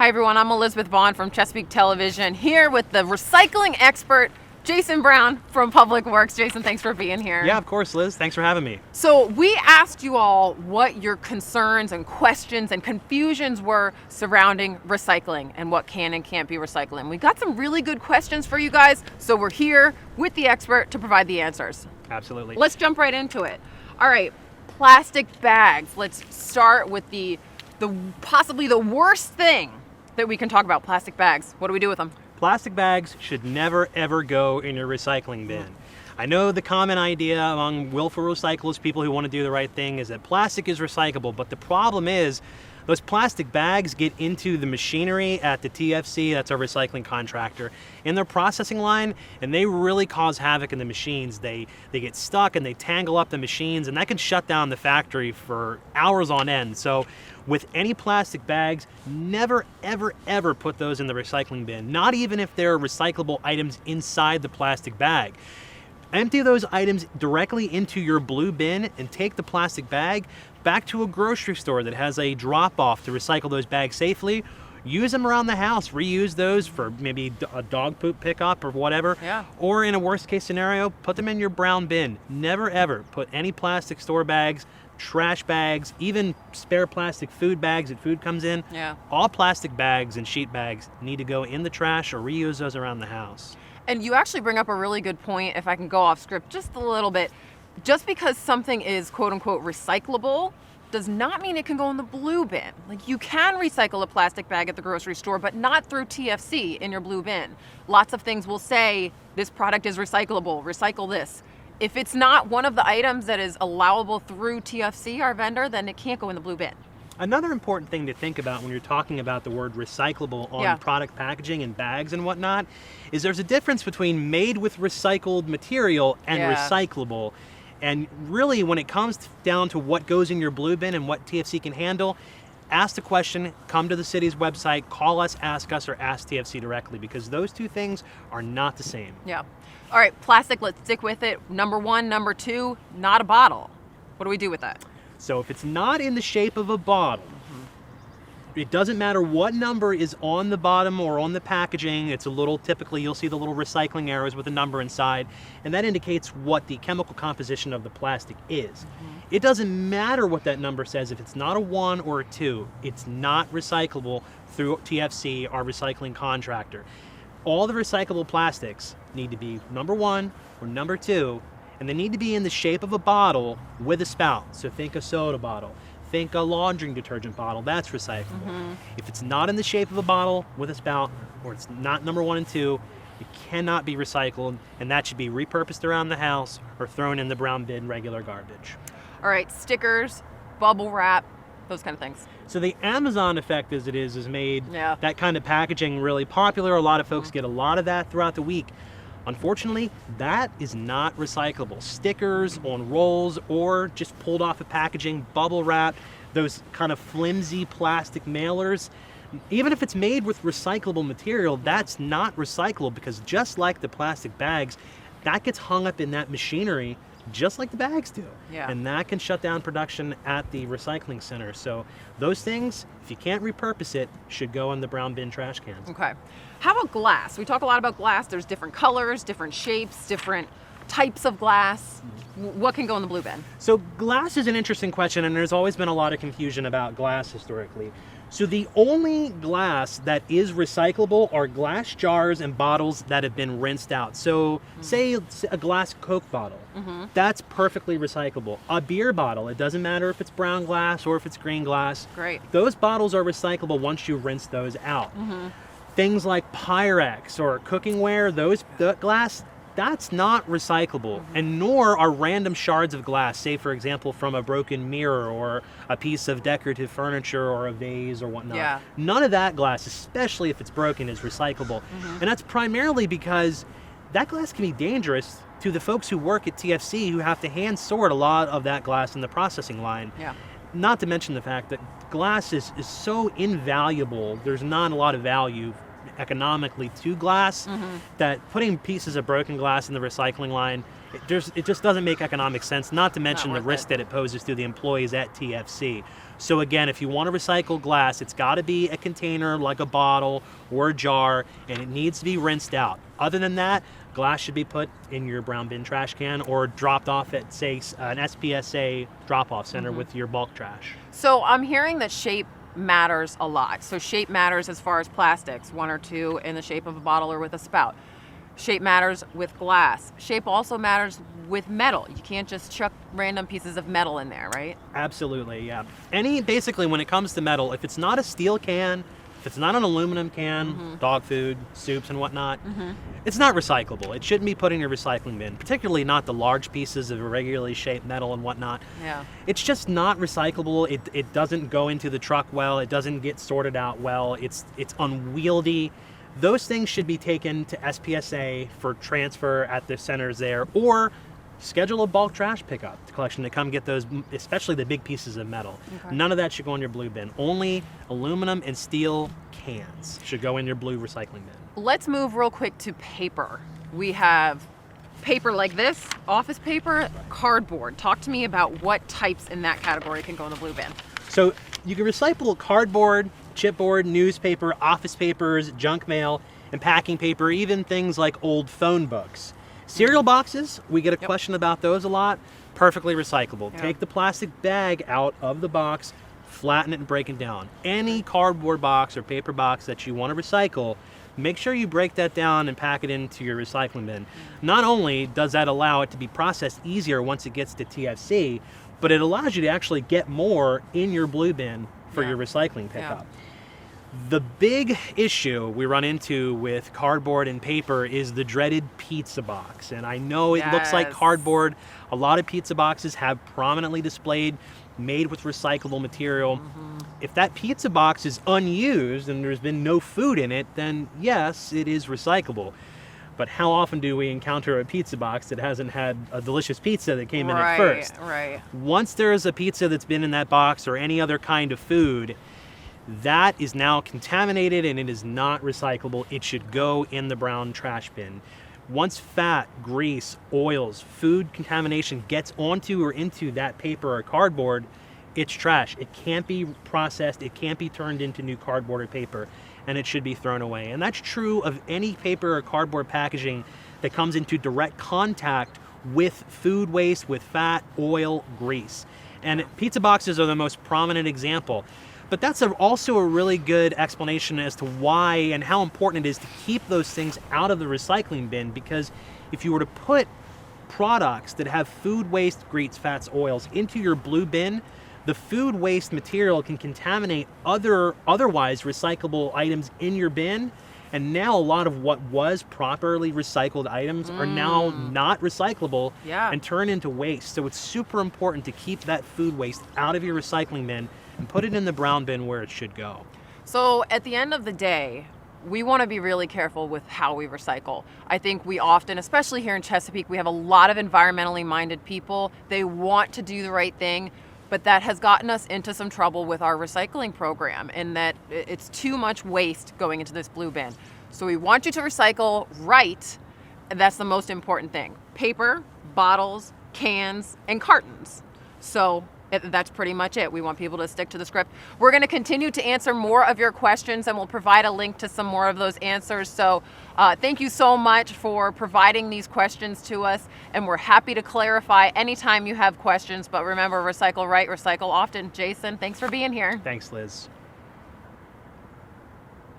Hi everyone, I'm Elizabeth Bond from Chesapeake Television, here with the recycling expert, Jason Brown from Public Works. Jason, thanks for being here. Yeah, of course, Liz. Thanks for having me. So we asked you all what your concerns and questions and confusions were surrounding recycling and what can and can't be recycling. We got some really good questions for you guys, so we're here with the expert to provide the answers. Absolutely. Let's jump right into it. All right, plastic bags. Let's start with the possibly the worst thing that we can talk about, plastic bags. What do we do with them? Plastic bags should never, ever go in your recycling bin. I know the common idea among willful recyclers, people who want to do the right thing, is that plastic is recyclable, but the problem is those plastic bags get into the machinery at the TFC, that's our recycling contractor, in their processing line, and they really cause havoc in the machines. They get stuck and they tangle up the machines, and that can shut down the factory for hours on end. So with any plastic bags, never, ever, ever put those in the recycling bin, not even if they're recyclable items inside the plastic bag. Empty those items directly into your blue bin and take the plastic bag back to a grocery store that has a drop-off to recycle those bags safely. Use them around the house, reuse those for maybe a dog poop pickup or whatever. Yeah. Or in a worst case scenario, put them in your brown bin. Never ever put any plastic store bags, trash bags, even spare plastic food bags that food comes in. Yeah. All plastic bags and sheet bags need to go in the trash or reuse those around the house. And you actually bring up a really good point, if I can go off script just a little bit. Just because something is quote unquote recyclable does not mean it can go in the blue bin. Like, you can recycle a plastic bag at the grocery store, but not through TFC in your blue bin. Lots of things will say this product is recyclable, recycle this. If it's not one of the items that is allowable through TFC, our vendor, then it can't go in the blue bin. Another important thing to think about when you're talking about the word recyclable on product packaging and bags and whatnot is there's a difference between made with recycled material and recyclable. And really, when it comes down to what goes in your blue bin and what TFC can handle, ask the question, come to the city's website, call us, or ask TFC directly, because those two things are not the same. Yeah. All right, plastic, let's stick with it. Number one, number two, not a bottle. What do we do with that? So if it's not in the shape of a bottle, it doesn't matter what number is on the bottom or on the packaging. It's a little, typically you'll see the little recycling arrows with a number inside, and that indicates what the chemical composition of the plastic is. It doesn't matter what that number says. If it's not a 1 or a 2, it's not recyclable through TFC, our recycling contractor. All the recyclable plastics need to be number 1 or number 2, and they need to be in the shape of a bottle with a spout. So think a soda bottle. Think a laundry detergent bottle, that's recyclable. If it's not in the shape of a bottle with a spout, or it's not number 1 and 2, it cannot be recycled, and that should be repurposed around the house or thrown in the brown bin, regular garbage. All right, stickers, bubble wrap, those kind of things. So the Amazon effect, as it is made that kind of packaging really popular. A lot of folks get a lot of that throughout the week. Unfortunately, that is not recyclable. Stickers on rolls or just pulled off of packaging, bubble wrap, those kind of flimsy plastic mailers, even if it's made with recyclable material, that's not recyclable, because just like the plastic bags, that gets hung up in that machinery just like the bags do. And that can shut down production at the recycling center. So those things, if you can't repurpose it, should go in the brown bin trash cans. Okay. How about glass? We talk a lot about glass. There's different colors, different shapes, different types of glass. What can go in the blue bin? So glass is an interesting question, and there's always been a lot of confusion about glass historically. So the only glass that is recyclable are glass jars and bottles that have been rinsed out. So say a glass Coke bottle, that's perfectly recyclable. A beer bottle, it doesn't matter if it's brown glass or if it's green glass. Great. Those bottles are recyclable once you rinse those out. Things like Pyrex or cookingware, the glass, that's not recyclable, and nor are random shards of glass, say for example from a broken mirror or a piece of decorative furniture or a vase or whatnot. None of that glass, especially if it's broken, is recyclable. And that's primarily because that glass can be dangerous to the folks who work at TFC, who have to hand sort a lot of that glass in the processing line. Not to mention the fact that glass is so invaluable, there's not a lot of value economically to glass, that putting pieces of broken glass in the recycling line It just doesn't make economic sense, not to mention the worth risk it. that it poses to the employees at TFC. So again, if you want to recycle glass, it's got to be a container like a bottle or a jar, and it needs to be rinsed out. Other than that, glass should be put in your brown bin trash can or dropped off at, say, an SPSA drop-off center with your bulk trash. So I'm hearing that shape matters a lot. So shape matters as far as plastics, 1 or 2 in the shape of a bottle or with a spout. Shape matters with glass. Shape also matters with metal. You can't just chuck random pieces of metal in there, right? Absolutely, yeah. Basically, when it comes to metal, if it's not a steel can, if it's not an aluminum can, dog food, soups and whatnot, it's not recyclable. It shouldn't be put in your recycling bin, particularly not the large pieces of irregularly shaped metal and whatnot. Yeah. It's just not recyclable. It doesn't go into the truck well. It doesn't get sorted out well. It's unwieldy. Those things should be taken to SPSA for transfer at the centers there, or schedule a bulk trash pickup collection to come get those, especially the big pieces of metal. Okay. None of that should go in your blue bin. Only aluminum and steel cans should go in your blue recycling bin. Let's move real quick to paper. We have paper like this, office paper, cardboard. Talk to me about what types in that category can go in the blue bin. So you can recycle cardboard, chipboard, newspaper, office papers, junk mail, and packing paper, even things like old phone books. Cereal boxes, we get a question about those a lot. Perfectly recyclable. Yeah. Take the plastic bag out of the box, flatten it and break it down. Any cardboard box or paper box that you want to recycle, make sure you break that down and pack it into your recycling bin. Not only does that allow it to be processed easier once it gets to TFC, but it allows you to actually get more in your blue bin for your recycling pickup. The big issue we run into with cardboard and paper is the dreaded pizza box. And I know it looks like Yes. cardboard. A lot of pizza boxes have prominently displayed made with recyclable material. If that pizza box is unused and there's been no food in it, then yes, it is recyclable. But how often do we encounter a pizza box that hasn't had a delicious pizza that came in at first? Right. Once there's a pizza that's been in that box or any other kind of food, that is now contaminated and it is not recyclable. It should go in the brown trash bin. Once fat, grease, oils, food contamination gets onto or into that paper or cardboard, it's trash. It can't be processed. It can't be turned into new cardboard or paper, and it should be thrown away. And that's true of any paper or cardboard packaging that comes into direct contact with food waste, with fat, oil, grease. And pizza boxes are the most prominent example. But that's also a really good explanation as to why and how important it is to keep those things out of the recycling bin, because if you were to put products that have food waste, grease, fats, oils into your blue bin, the food waste material can contaminate otherwise recyclable items in your bin, and now a lot of what was properly recycled items are now not recyclable and turn into waste. So it's super important to keep that food waste out of your recycling bin and put it in the brown bin where it should go. So at the end of the day, we want to be really careful with how we recycle. I think we often, especially here in Chesapeake, we have a lot of environmentally minded people. They want to do the right thing, but that has gotten us into some trouble with our recycling program, in that it's too much waste going into this blue bin. So we want you to recycle right, and that's the most important thing. Paper, bottles, cans, and cartons. So that's pretty much it. We want people to stick to the script. We're going to continue to answer more of your questions, and we'll provide a link to some more of those answers. So thank you so much for providing these questions to us, and we're happy to clarify anytime you have questions. But remember, recycle right, recycle often. Jason, thanks for being here. Thanks, Liz.